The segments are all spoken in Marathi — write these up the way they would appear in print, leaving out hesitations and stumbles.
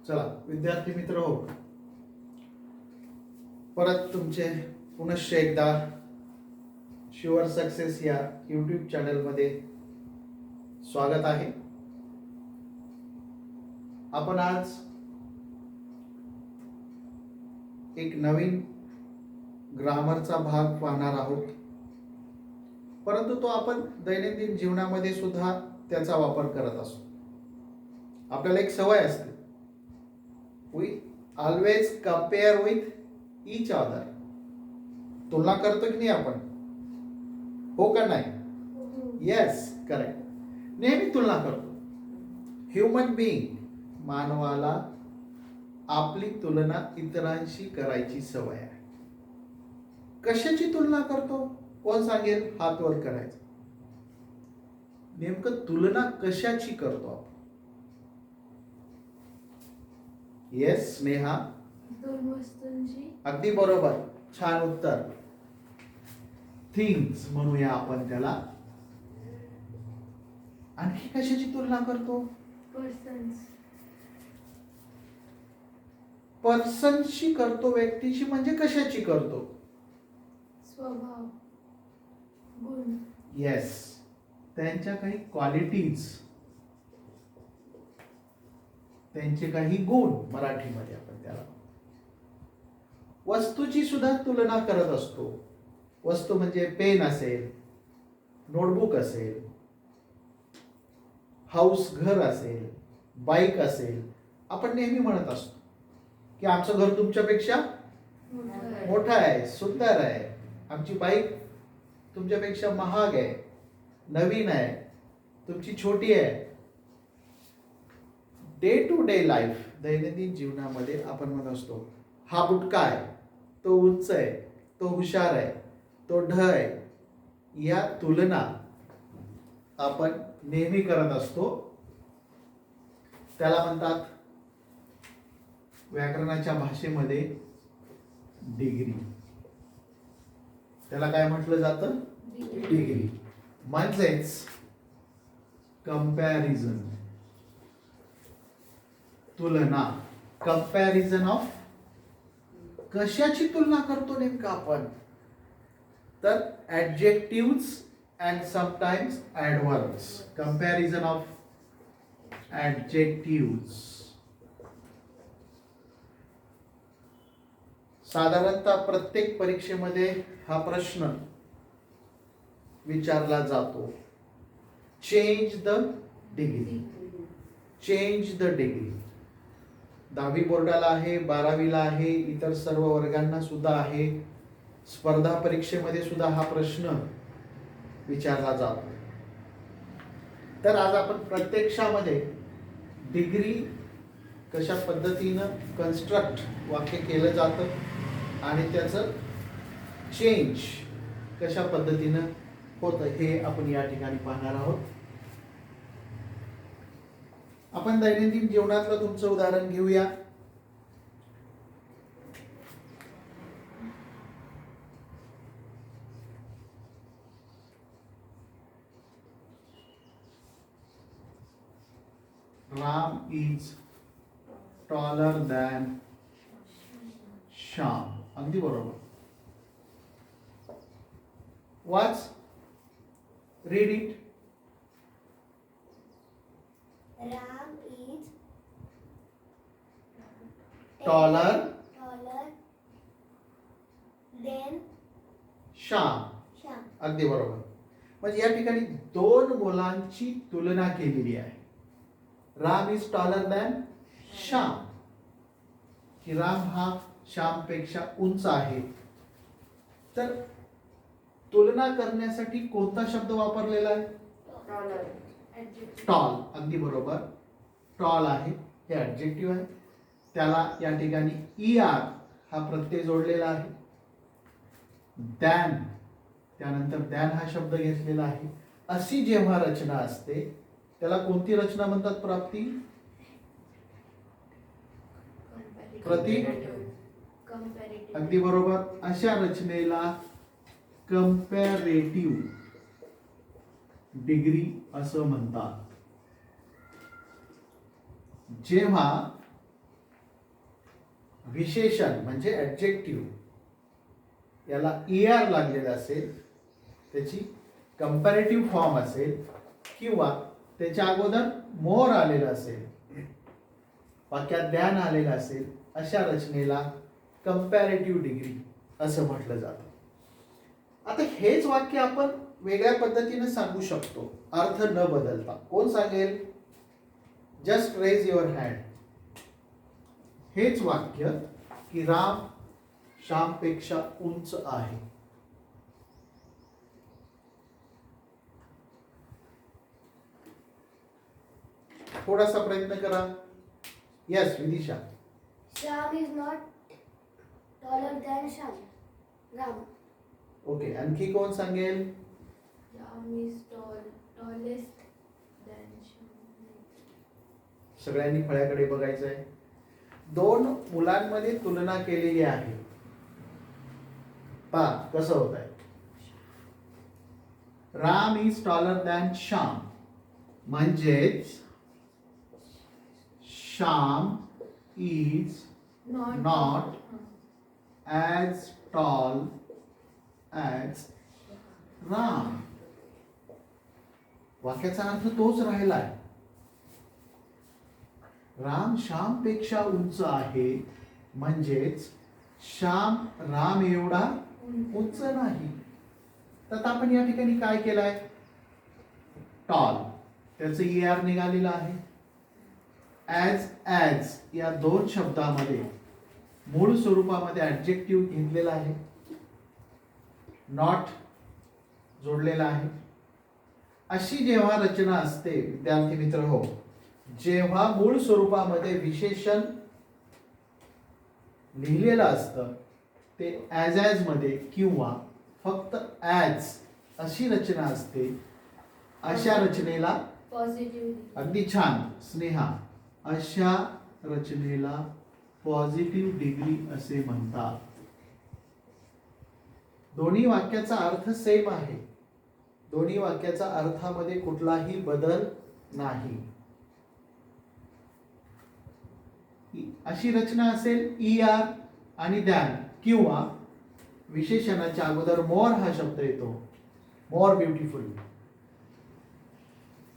चला विद्यार्थी मित्र हो, परत तुमचे पुनश्च एकदा शुअर सक्सेस या यूट्यूब चॅनलमध्ये स्वागत आहे. आपण आज एक नवीन ग्रामरचा भाग पाहणार आहोत, परंतु तो आपण दैनंदिन जीवनामध्ये सुद्धा त्याचा वापर करत असतो. आपल्याला एक सवय असते, we always compare with each other. तुलना करतो की नाही आपण, हो का नाही? Yes, correct. नेहमी तुलना करतो. ह्युमन बीइंग, मानवाला आपली तुलना इतरांशी करायची सवय आहे. कशाची तुलना करतो? कोण सांगेल? हात वर करायचं. नेमकं तुलना कशाची करतो आपण? येस स्नेहा, दोन वस्तूंची. अगदी बरोबर, छान उत्तर. थिंग्स म्हणूया आपण त्याला. आणखी कशाची तुलना करतो? पर्सन्स. पर्सनशी करतो, व्यक्तीशी. म्हणजे कशाची करतो? स्वभाव, गुण. येस, त्यांच्या काही क्वालिटीज, त्यांचे काही गुण, मराठीमध्ये आपण त्याला. वस्तूची सुद्धा तुलना करत असतो. वस्तू म्हणजे पेन असेल, नोटबुक असेल, हाऊस घर असेल, बाईक असेल. आपण नेहमी म्हणत असतो की आमचं घर तुमच्यापेक्षा मोठं आहे, सुंदर आहे. आमची बाईक तुमच्यापेक्षा महाग आहे, नवीन आहे, तुमची छोटी आहे. डे टू डे लाईफ, दैनंदिन जीवनामध्ये आपण म्हणत असतो, हा बुटका आहे, तो उंच आहे, तो हुशार आहे, तो ढ आहे. या तुलना आपण नेहमी करत असतो. त्याला म्हणतात व्याकरणाच्या भाषेमध्ये डिग्री. त्याला काय म्हटलं जातं? डिग्री. म्हणजेच कंपॅरिझन, तुलना. कंपॅरिझन ऑफ, कशाची तुलना करतो नेमका आपण? तर adjectives and sometimes adverbs. Comparison of adjectives. साधारणतः प्रत्येक परीक्षेमध्ये हा प्रश्न विचारला जातो. Change the degree. Change the degree. 10वी बोर्डाला आहे, 12वीला आहे, इतर सर्व वर्गांना सुद्धा आहे. स्पर्धा परीक्षेमध्ये सुद्धा हा प्रश्न विचारला जातो. तर आज आपण प्रत्यक्षामध्ये डिग्री कशा पद्धतीनं कन्स्ट्रक्ट वाक्य केलं जातं आणि त्याचं चेंज कशा पद्धतीनं होतं हे आपण या ठिकाणी पाहणार आहोत. आपण दैनंदिन जीवनातलं तुमचं उदाहरण घेऊया. Ram is taller than Shyam. अगदी बरोबर. वाच, read it. Ram is Taller than Shyam. Sham. अगदी बरोबर. म्हणजे या ठिकाणी दोन मुलांची तुलना केलेली आहे. Ram is taller than Shyam, की राम हा श्यामपेक्षा उंच आहे. तर तुलना करण्यासाठी कोणता शब्द वापरलेला आहे? टॉल. अगदी बरोबर. टॉल आहे, हे ऍडजेक्टिव्ह आहे. त्याला या ठिकाणी ER हा प्रत्यय जोडलेला आहे. दॅन, त्यानंतर दॅन हा शब्द घेतलेला आहे. अशी जेव्हा रचना असते त्याला कोणती रचना म्हणतात? प्राप्ती, प्रतीक. अगदी बरोबर. अशा रचनेला कंपॅरेटिव्ह डिग्री असं म्हणतात. जेव्हा विशेषण म्हणजे ॲडजेक्टिव्ह याला ER लागलेलं असेल, त्याची कंपॅरेटिव्ह फॉर्म असेल किंवा त्याच्या अगोदर मोर आलेलं असेल, वाक्यात द्यान आलेलं असेल, अशा रचनेला कंपॅरेटिव्ह डिग्री असं म्हटलं जातं. आता हेच वाक्य आपण वेगळ्या पद्धतीने सांगू शकतो, अर्थ न बदलता. कोण सांगेल? Just raise your hand. हेच वाक्य की राम श्यामपेक्षा उंच आहे. थोडासा प्रयत्न करा. Yes Vidisha. Shyam is not taller than Ram. Okay, आणखी कोण सांगेल? Ram is tallest than Shyam. सगळ्यांनी फळ्याकडे बघायचं आहे. दोन मुलांमध्ये तुलना केलेली आहे. पहा कसं होत आहे. Ram is taller than Shyam, म्हणजेच श्याम इज Not Not. हां. as tall as Ram. वाक्याचा अर्थ तोच राहिलाय. राम श्याम पेक्षा उंच आहे, म्हणजेच श्याम राम एवढा उंच नाही. तर आपण या ठिकाणी काय केलंय? टॉल, त्याचं ER निघालेलं आहे. ॲज या दोन शब्दामध्ये मूळ स्वरूपामध्ये ॲडजेक्टिव्ह घेतलेला आहे, नॉट जोडलेला आहे. अशी जेव्हा रचना असते विद्यार्थी मित्र हो, जेव्हा मूळ स्वरूपामध्ये विशेषण लिहिलेलं असतं ते ॲज मध्ये किंवा फक्त ॲज अशी रचना असते, अशा रचनेला पॉझिटिव्ह. अगदी छान स्नेहा, अशा रचनेला पॉझिटिव्ह डिग्री असे म्हणतात. दोन्ही वाक्याचा अर्थ सेम आहे. दोन्ही वाक्याचा अर्थामध्ये कुठलाही बदल नाही. अशी रचना असेल ER आणि दॅन किंवा विशेषणाच्या अगोदर मोर हा शब्द येतो. मोर ब्युटिफुल,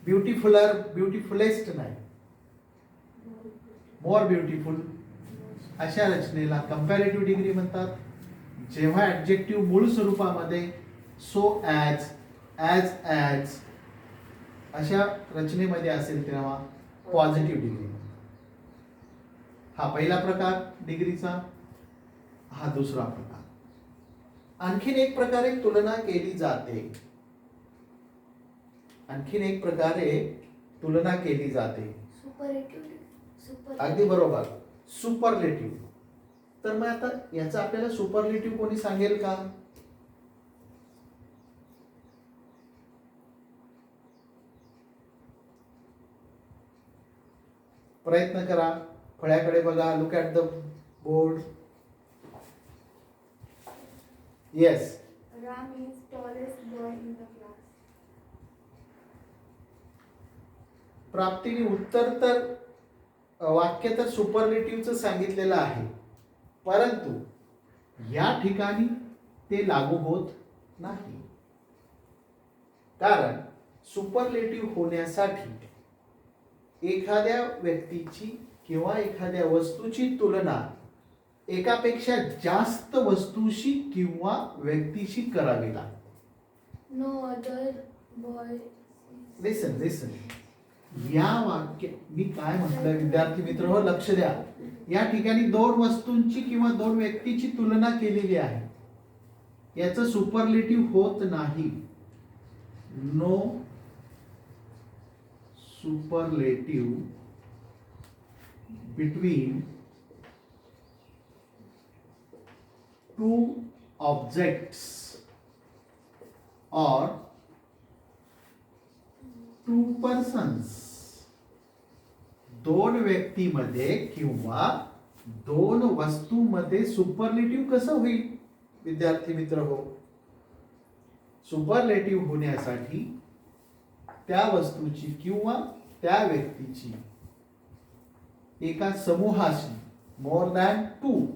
ब्युटिफुलर, ब्युटिफुलेस्ट नाही, मोर ब्युटिफुल. अशा रचनेला कंपॅरेटिव्ह डिग्री म्हणतात. जेव्हा ॲडजेक्टिव्ह मूळ स्वरूपामध्ये सो ॲज अशा रचनेमध्ये असेल तेव्हा पॉझिटिव्ह डिग्री. हा पहिला प्रकार डिग्रीचा. हा दुसरा प्रकार. आणखीन एक प्रकारे तुलना केली जाते. आणखीन एक प्रकारे तुलना केली जाते. अगदी बरोबर, सुपरलेटिव्ह. तर मग आता याचा आपल्याला सुपरलेटिव्ह कोणी सांगेल का? प्रयत्न करा, फळ्याकडे बघा, look at the board. Yes. Ram is tallest boy in the class. प्राप्तीने उत्तर तर वाक्य तर सुपरलेटिव्हचं सांगितलेलं आहे, परंतु या ठिकाणी ते लागू होत नाही. कारण सुपरलेटिव्ह होण्यासाठी एखाद्या व्यक्तीची किंवा एखाद्या वस्तूची तुलना एकापेक्षा जास्त वस्तूशी किंवा व्यक्तीशी करावी लागते. No other boy. लिसन. या वाक्य मी काय म्हटलं विद्यार्थी मित्र हो, लक्ष द्या. या ठिकाणी दोन वस्तूंची किंवा दोन व्यक्तीची तुलना केलेली आहे. याचं सुपरलेटिव्ह होत नाही. No superlative between two objects or two persons. दोन व्यक्तीमध्ये किंवा दोन वस्तूंमध्ये सुपरलेटिव्ह कसं होईल विद्यार्थी मित्र हो? सुपरलेटिव्ह होण्यासाठी त्या वस्तूची किंवा त्या व्यक्तीची एका समूहाशी मोर दॅन 2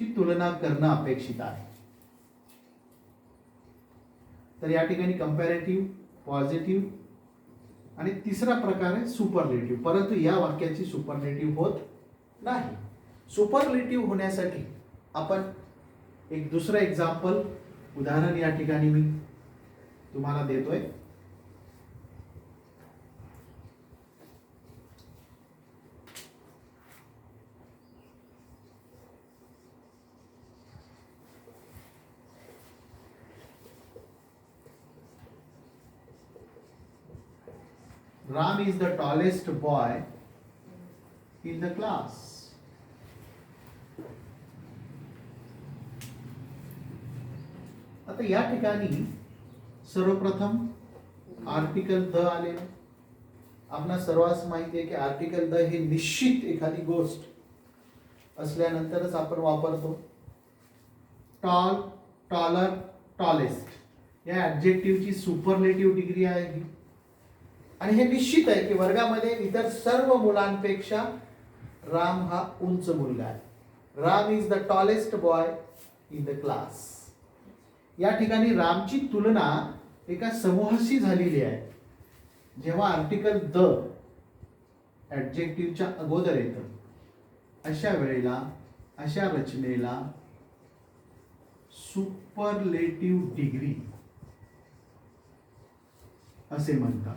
ची तुलना करणं अपेक्षित आहे. तर या ठिकाणी कंपॅरेटिव्ह, पॉझिटिव्ह आणि तिसरा प्रकार आहे सुपरलेटिव्ह. परंतु या वाक्याची सुपरलेटिव्ह होत नाही. सुपरलेटिव्ह होण्यासाठी आपण एक दुसरं एक्झाम्पल, उदाहरण या ठिकाणी मी तुम्हाला देतोय. Ram is the tallest boy in the class. आता या ठिकाणी सर्वप्रथम आर्टिकल द आलेलं. आपणा सर्वांस माहिती आहे की आर्टिकल द हे निश्चित एखादी गोष्ट असल्यानंतरच आपण वापरतो. टॉल, टॉलर, टॉलेस्ट या ऍडजेक्टिव्हची सुपरलेटिव्ह डिग्री आहे ही. आणि हे निश्चित आहे की वर्गामध्ये इतर सर्व मुलांपेक्षा राम हा उंच मुलगा आहे. Ram is the tallest boy in the class. या ठिकाणी रामची तुलना एका समूहाशी झालेली आहे. जेव्हा आर्टिकल द ऍडजेक्टिव्हच्या अगोदर येतं अशा वेळेला, अशा रचनेला सुपरलेटिव्ह डिग्री असे म्हणतात.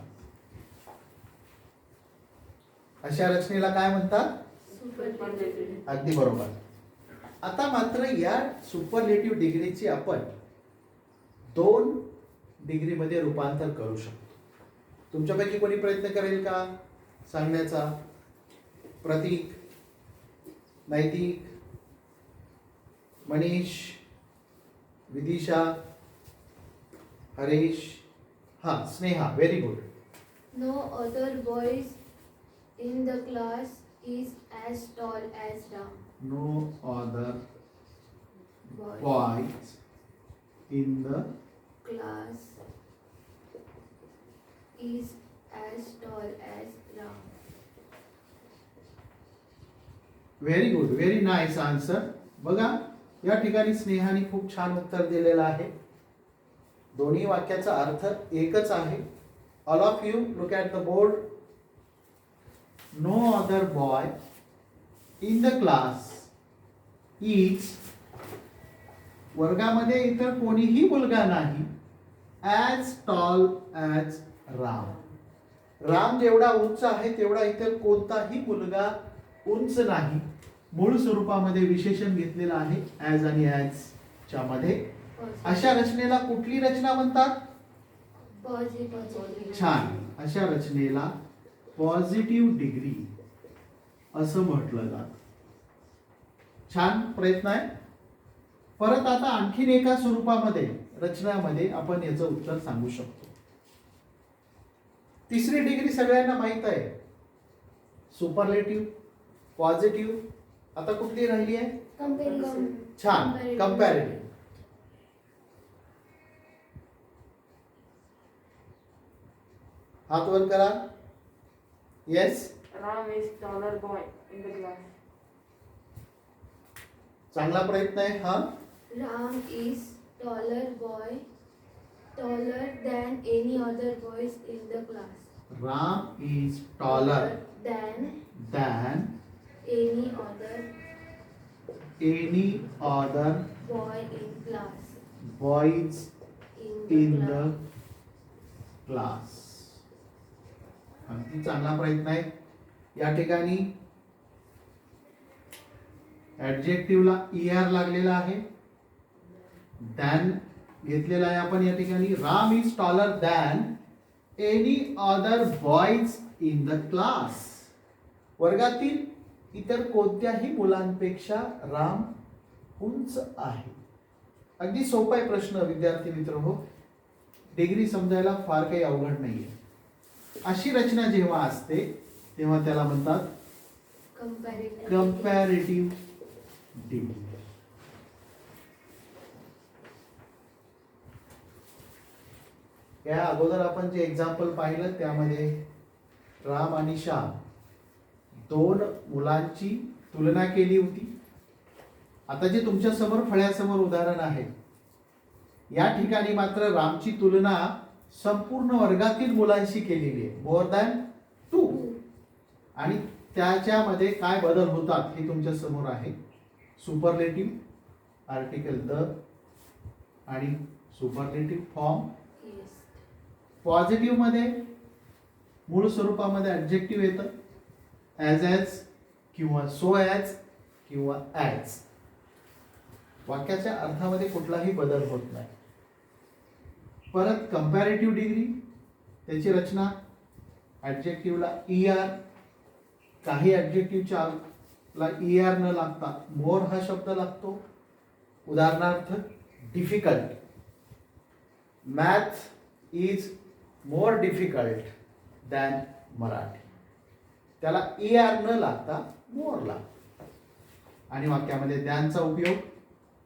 अशा रचनेला काय म्हणतात? सुपरलेटिव्ह. अगदी बरोबर. आता मात्र या सुपरलेटिव्ह डिग्रीची आपण 2 डिग्रीमध्ये रूपांतर करू शकतो. तुमच्यापैकी कोणी प्रयत्न करेल का सांगण्याचा? प्रतीक, नैतिक, मनीष, विदिशा, हरीश, हा Sneha. Very good. No other boys in the class is as tall as Ram. No other Boy boys in the class is as tall as Ram. Very good, very nice answer. बघा या ठिकाणी स्नेहाने खूप छान उत्तर दिलेलं आहे. दोन्ही वाक्याचा अर्थ एकच आहे. All of you look at the board. No other boy in the class is, वर्गामध्ये इतर कोणीही मुलगा नाही, as tall as Ram. Ram जेवढा उंच आहे तेवढा इतर कोणताही मुलगा उंच नाही. मूळ स्वरूपामध्ये विशेषण घेतलेलं आहे ॲज आणि ॲज च्या मध्ये. अशा रचनेला कुठली रचना म्हणतात? Positive. छान. अशा रचनेला पॉझिटिव्ह डिग्री असं म्हटलं जातं. छान प्रयत्न आहे. परत आता आणखीन एका स्वरूपामध्ये, रचनामध्ये आपण याचं उत्तर सांगू शकतो. तिसरी डिग्री सगळ्यांना माहित आहे, सुपरलेटिव्ह, पॉझिटिव्ह. आता कुठली राहिली आहे? कंपेरिझन. छान, कंपॅरेटिव्ह. हात वर करा. Yes, Ram is taller boy in the class. चांगला प्रयत्न आहे हा. Ram is taller boy, taller than any other boys in the class. Ram is taller than than any other any other boy in class. Boys In in the the class. Class. अगदी चांगला प्रयत्न आहे. या ठिकाणी ऍडजेक्टिव्हला ER लागलेला आहे. दॅन घेतलेला आहे आपण या ठिकाणी. Ram is taller than any other boys in the class. वर्गातील इतर कोणत्याही मुलांपेक्षा राम उंच आहे. अगदी सोपा आहे प्रश्न विद्यार्थी मित्र हो. डिग्री समजायला फार काही अवघड नाहीये. अशी रचना जेव्हा असते तेव्हा त्याला म्हणतात Comparative. Comparative degree. या अगोदर आपण जे एक्झाम्पल पाहिलं त्यामध्ये राम आणि श्याम 2 मुलांची तुलना केली होती. आता जे तुमच्या समोर फळ्यासमोर उदाहरण आहे, या ठिकाणी मात्र रामची तुलना संपूर्ण वर्गातील मुलांशी केलेली आहे, मोर दॅन 2. आणि त्याच्यामध्ये काय बदल होतात हे तुमच्या समोर आहे. सुपरलेटिव्ह, आर्टिकल द आणि सुपरलेटिव्ह फॉर्म. Yes. पॉझिटिव्ह मध्ये मूळ स्वरूपामध्ये ॲडजेक्टिव्ह येतं, ॲज किंवा सो ॲज किंवा ॲज. वाक्याच्या अर्थामध्ये कुठलाही बदल होत नाही. परत कंपॅरेटिव्ह डिग्री, त्याची रचना ॲडजेक्टिव्हला ER, काही ॲडजेक्टिव्हच्या ला ER न लागता मोर हा शब्द लागतो. उदाहरणार्थ difficult, math is more difficult than Marathi, त्याला ER न लागता मोर लागतो. आणि वाक्यामध्ये त्यांचा उपयोग,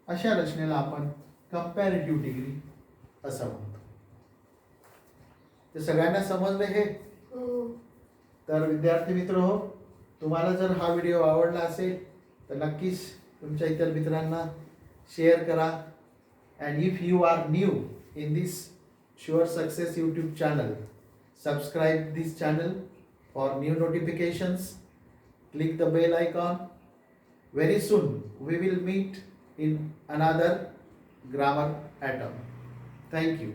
अशा रचनेला आपण कंपॅरेटिव्ह डिग्री असं म्हणतो. ते सगळ्यांना समजले हे? हो. तर विद्यार्थी मित्र हो, तुम्हाला जर हा व्हिडिओ आवडला असेल तर नक्कीच तुमच्या इतर मित्रांना शेअर करा. And if you are new in this sure success YouTube channel, subscribe this channel for new notifications. Click the bell icon. Very soon we will meet in another grammar atom. Thank you.